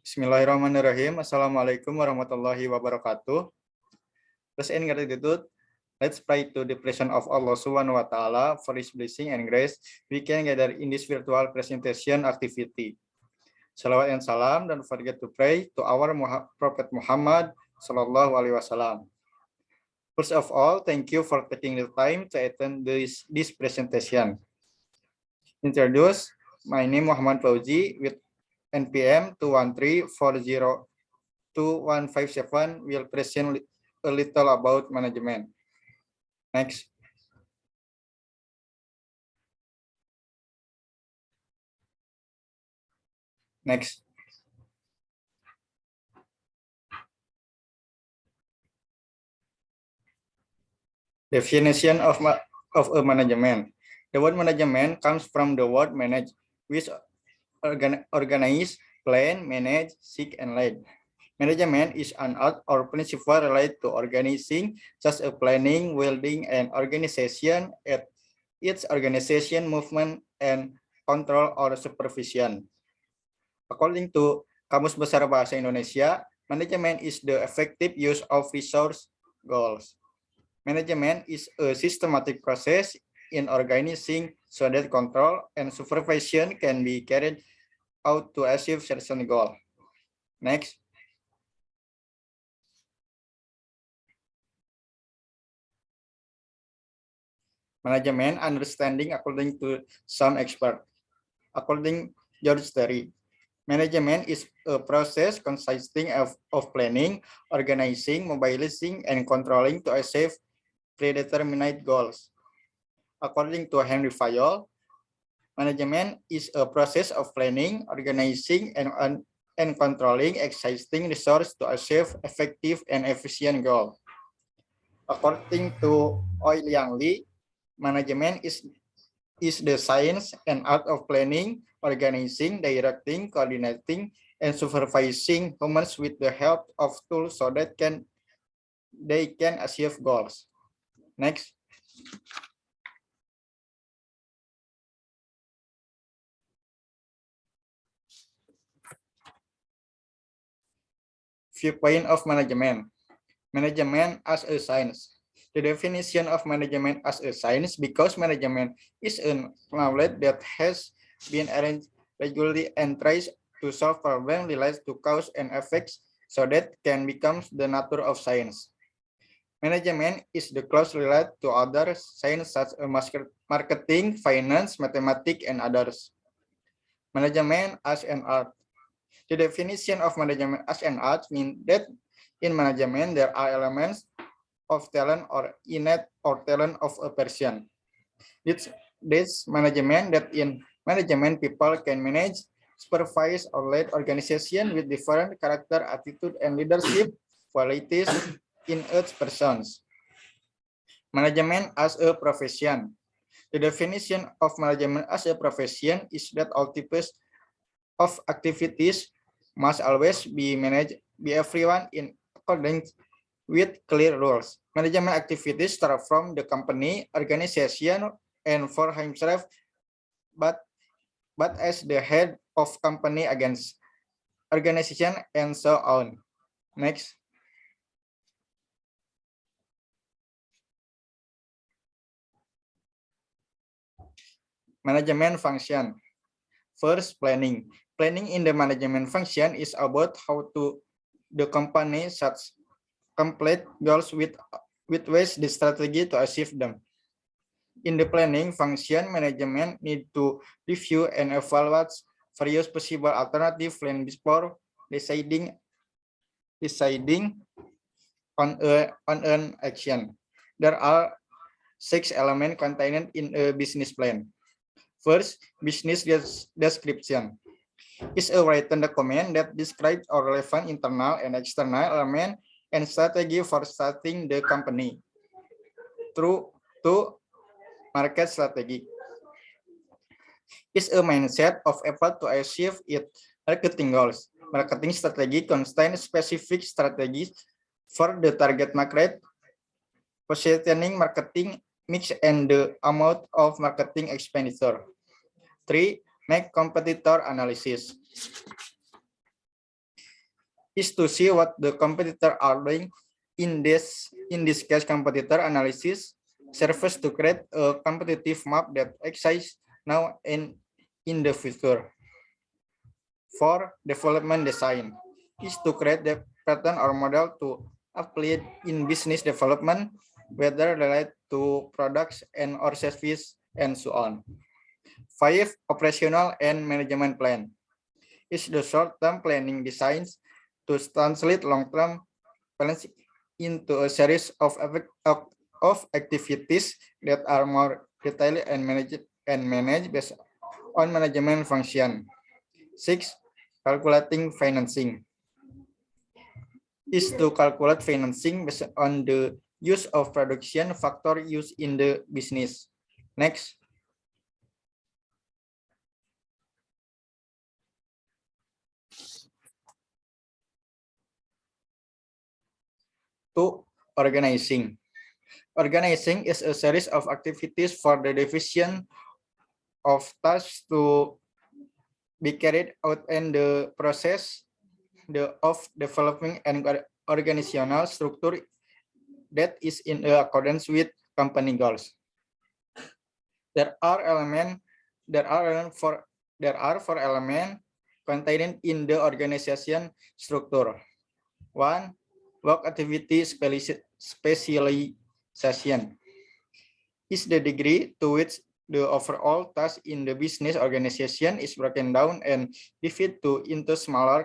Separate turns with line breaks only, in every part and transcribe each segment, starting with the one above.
Bismillahirrahmanirrahim. Assalamualaikum warahmatullahi wabarakatuh. First and gratitude. Let's pray to the presence of Allah Subhanahu wa Ta'ala for His blessing and grace. We can gather in this virtual presentation activity. Salawat and salam, don't forget to pray to our Prophet Muhammad Sallallahu Alaihi Wasallam. First of all, thank you for taking the time to attend this presentation. Introduce, my name Muhammad Fauzi with NPM 213402157 will present a little about management. Next. Next. Definition of a management. The word management comes from the word manage, which organize, plan, manage, seek, and lead. Management is an art or principle related to organizing, such as planning, building, and organization at its organization, movement, and control or supervision. According to Kamus Besar Bahasa Indonesia, management is the effective use of resource goals. Management is a systematic process in organizing so that control and supervision can be carried out to achieve certain goal. Next. Management understanding according to some expert. According George Terry, management is a process consisting of planning, organizing, mobilizing, and controlling to achieve predetermined goals. According to Henry Fayol, management is a process of planning, organizing, and controlling existing resources to achieve effective and efficient goals. According to Oi Liang Lee, management is the science and art of planning, organizing, directing, coordinating, and supervising humans with the help of tools so that they can achieve goals. Next. Viewpoint of management. Management as a science. The definition of management as a science, because management is a knowledge that has been arranged regularly and tries to solve problems related to cause and effects so that can become the nature of science. Management is the close related to other sciences such as marketing, finance, mathematics, and others. Management as an art. The definition of management as an art means that in management there are elements of talent or innate or talent of a person. It's this management that in management people can manage, supervise, or lead organization with different character, attitude, and leadership qualities in each persons. Management as a profession. The definition of management as a profession is that all types of activities must always be managed by everyone in accordance with clear rules. Management activities start from the company, organization, and for himself, but as the head of company against organization and so on. Next. Management function. First, planning. Planning in the management function is about how to the company sets complete goals with ways the strategy to achieve them. In the planning function, management need to review and evaluate various possible alternative plans before deciding on an action. There are 6 elements contained in a business plan. First, business description is a written document that describes all relevant internal and external elements and strategy for starting the company through to market strategy. Is a mindset of effort to achieve its marketing goals. Marketing strategy contains specific strategies for the target market, positioning, marketing mix, and the amount of marketing expenditure. 3. Make competitor analysis. Is to see what the competitor are doing. In this case, competitor analysis serves to create a competitive map that exists now and in the future. For development design is to create the pattern or model to apply in business development, whether related to products and or service and so on. 5. Operational and management plan is the short-term planning designs to translate long-term plans into a series of activities that are more detailed and managed based on management function. 6. Calculating financing is to calculate financing based on the use of production factor used in the business. Next. To organizing. Organizing is a series of activities for the division of tasks to be carried out in the process of developing an organizational structure that is in accordance with company goals. There are four elements contained in the organization structure. 1. Work activity specialization is the degree to which the overall task in the business organization is broken down and divided into smaller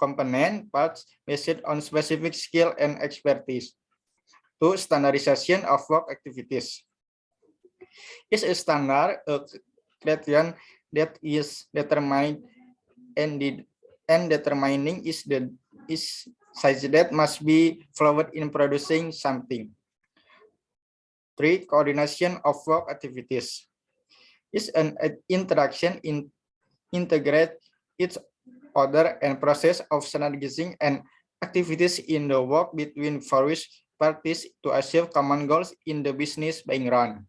component parts based on specific skill and expertise. 2. Standardization of work activities is a standard criterion that is determined and determining is size that must be followed in producing something. 3. Coordination of work activities is an interaction integrate its order and process of standardizing and activities in the work between various parties to achieve common goals in the business being run.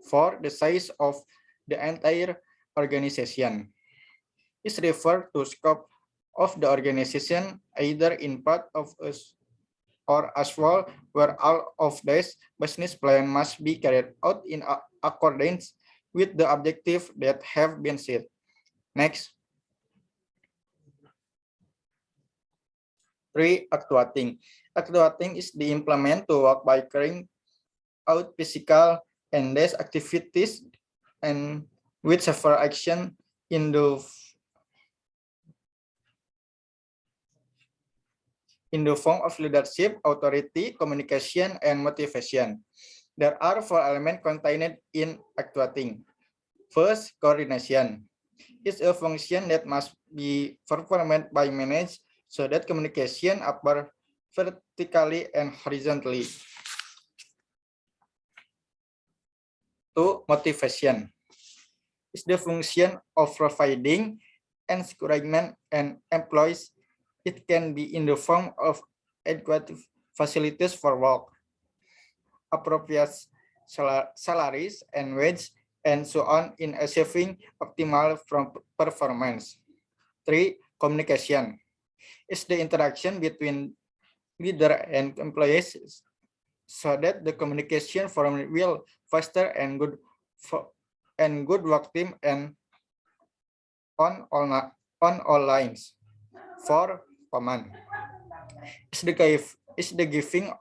4. The size of the entire organization is referred to scope of the organization either in part of us or as well, where all of this business plan must be carried out in accordance with the objective that have been set. Next. 3. Actuating. Actuating is the implement to work by carrying out physical and desk activities and with several action in the form of leadership, authority, communication, and motivation. There are 4 elements contained in actuating. First, coordination. It's a function that must be performed by managers so that communication occurs vertically and horizontally. 2. Motivation. It's the function of providing encouragement and employees. It can be in the form of adequate facilities for work, appropriate salaries and wage, and so on in achieving optimal performance. 3. Communication is the interaction between leader and employees so that the communication form will faster and good work team and on all lines. 4. Command is the giving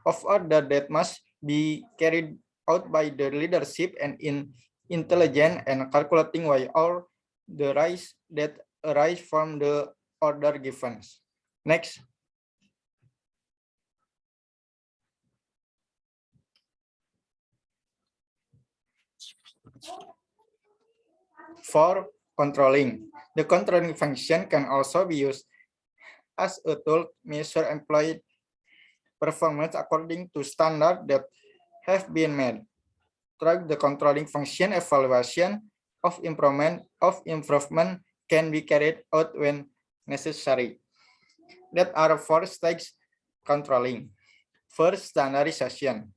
of order that must be carried out by the leadership and in intelligent and calculating way all the rise that arise from the order given. Next. 4. Controlling. The controlling function can also be used as a tool to measure employee performance according to standards that have been made. Through the controlling function, evaluation of improvement can be carried out when necessary. That are 4 stages controlling. First, standardization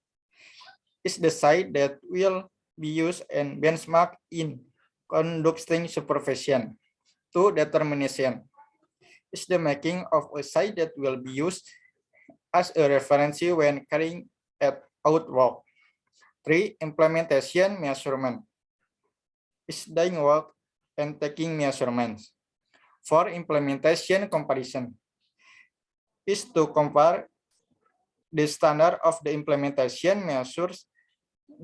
is the side that will be used and benchmarked in conducting supervision. 2. Determination is the making of a site that will be used as a reference when carrying out work. 3. Implementation measurement is doing work and taking measurements. 4. Implementation comparison is to compare the standard of the implementation measures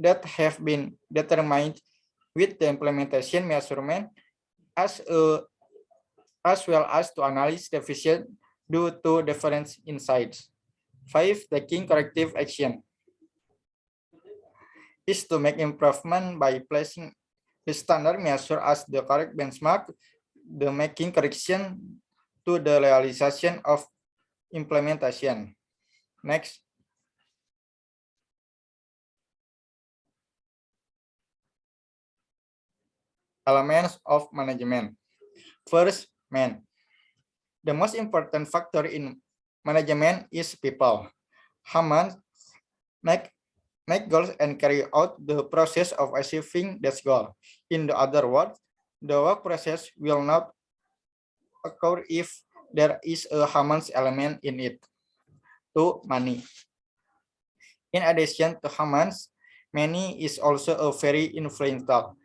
that have been determined with the implementation measurement as well as to analyze deficient due to different insights. 5. Taking corrective action is to make improvement by placing the standard measure as the correct benchmark, the making correction to the realization of implementation. Next. Elements of management. First, man. The most important factor in management is people. Humans make goals and carry out the process of achieving that goal. In the other words, the work process will not occur if there is a humans element in it. 2. Money. In addition to humans, money is also a very influential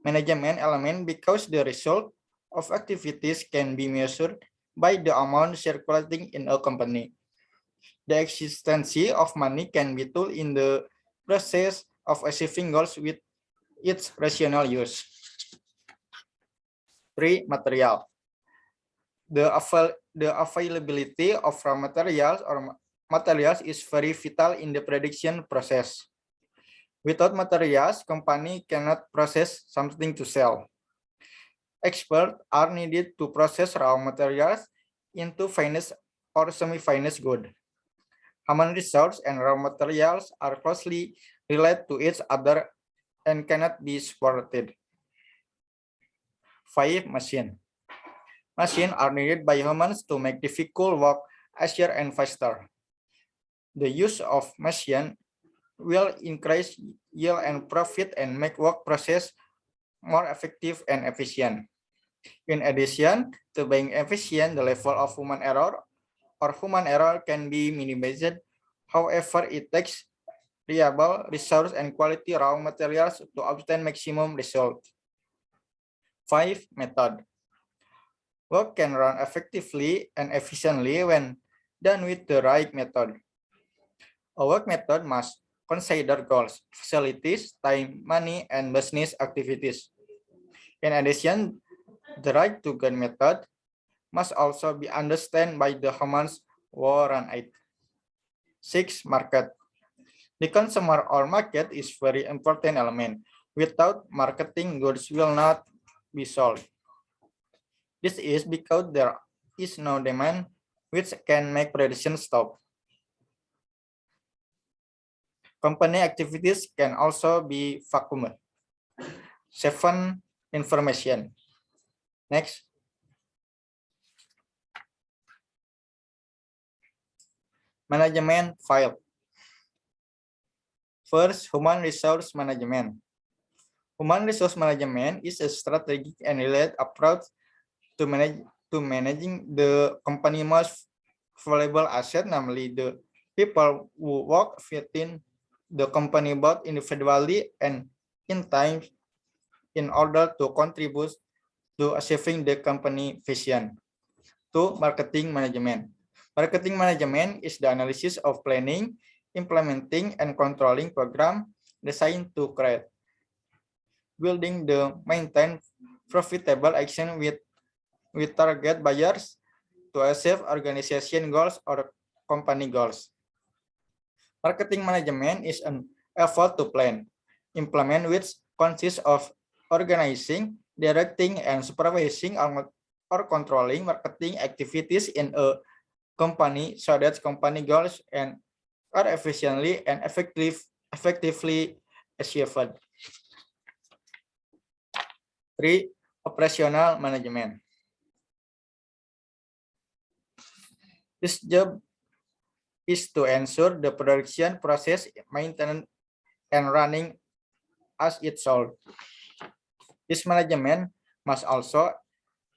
management element because the result of activities can be measured by the amount circulating in a company. The existence of money can be tool in the process of achieving goals with its rational use. 3. Material. The availability of raw materials or materials is very vital in the production process. Without materials, company cannot process something to sell. Experts are needed to process raw materials into finished or semi-finished good. Human resources and raw materials are closely related to each other and cannot be separated. 5. Machine. Machines are needed by humans to make difficult work easier and faster. The use of machine will increase yield and profit and make work process more effective and efficient. In addition to being efficient, the level of human error can be minimized. However, it takes reliable resource and quality raw materials to obtain maximum result. 5. Method. Work can run effectively and efficiently when done with the right method. A work method must consider goals, facilities, time, money, and business activities. In addition, the right to gain method must also be understood by the humans who run it. 6. Market. The consumer or market is very important element. Without marketing, goods will not be sold. This is because there is no demand, which can make production stop. Company activities can also be vacuumed. 7. Information. Next. Management file. First, human resource management. Human resource management is a strategic and related approach to managing the company's most valuable asset, namely the people who work within the company both individually and in time in order to contribute to achieving the company vision. 2. Marketing management. Marketing management is the analysis of planning, implementing, and controlling program designed to create, building the maintain profitable action with target buyers to achieve organization goals or company goals. Marketing management is an effort to plan, implement, which consists of organizing, directing, and supervising or controlling marketing activities in a company so that company goals are efficiently and effectively achieved. 3. Operational management. This job is to ensure the production process, maintenance, and running as it's sold. This management must also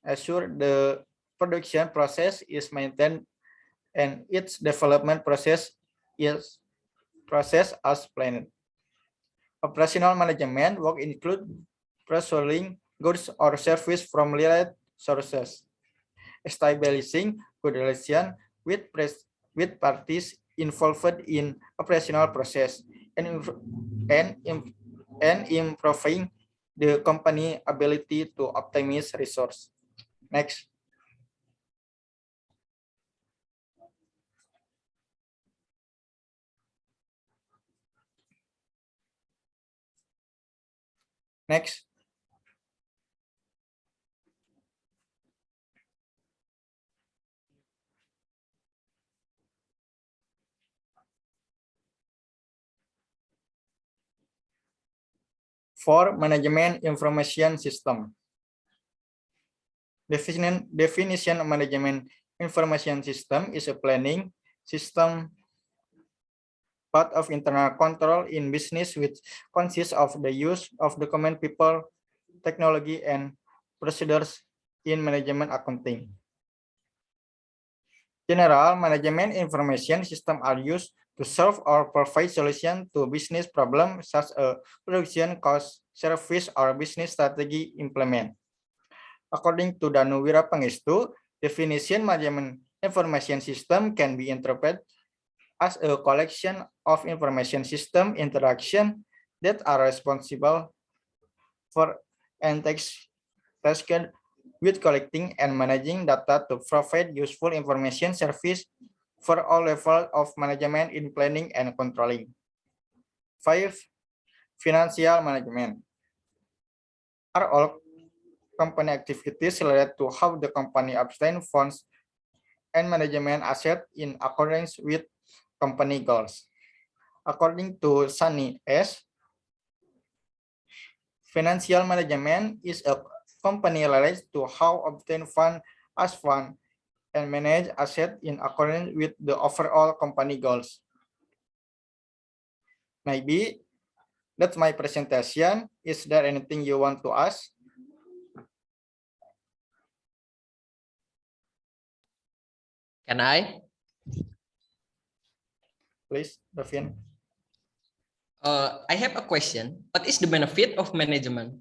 assure the production process is maintained and its development process is processed as planned. Operational management work include pursuing goods or service from related sources, establishing good relation with parties involved in operational process, and improving the company ability to optimize resource. Next. Next. For management information system. Definition of management information system is a planning system part of internal control in business which consists of the use of document, people, technology, and procedures in management accounting. General management information system are used to solve or provide solution to business problems such as production cost, service, or business strategy implement. According to Danu Wirapangestu, definition management information system can be interpreted as a collection of information system interaction that are responsible for and tasked with collecting and managing data to provide useful information service for all levels of management in planning and controlling. 5. Financial management are all company activities related to how the company obtains funds and management asset in accordance with company goals. According to Sunny S., financial management is a company relates to how obtain fund as fund and manage asset in accordance with the overall company goals. Maybe that's my presentation. Is there anything you want to ask?
Can I?
Please, Davian.
I have a question. What is the benefit of management?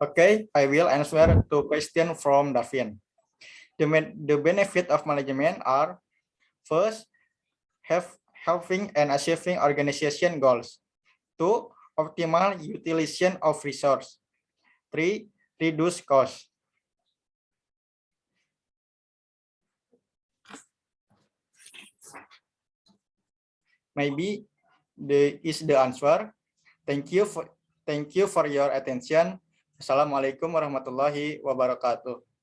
Okay, I will answer to question from Davian. The benefit of management are: first, helping and achieving organization goals. 2, optimal utilization of resource. 3, reduce cost. Maybe is the answer. Thank you for your attention. Assalamualaikum warahmatullahi wabarakatuh.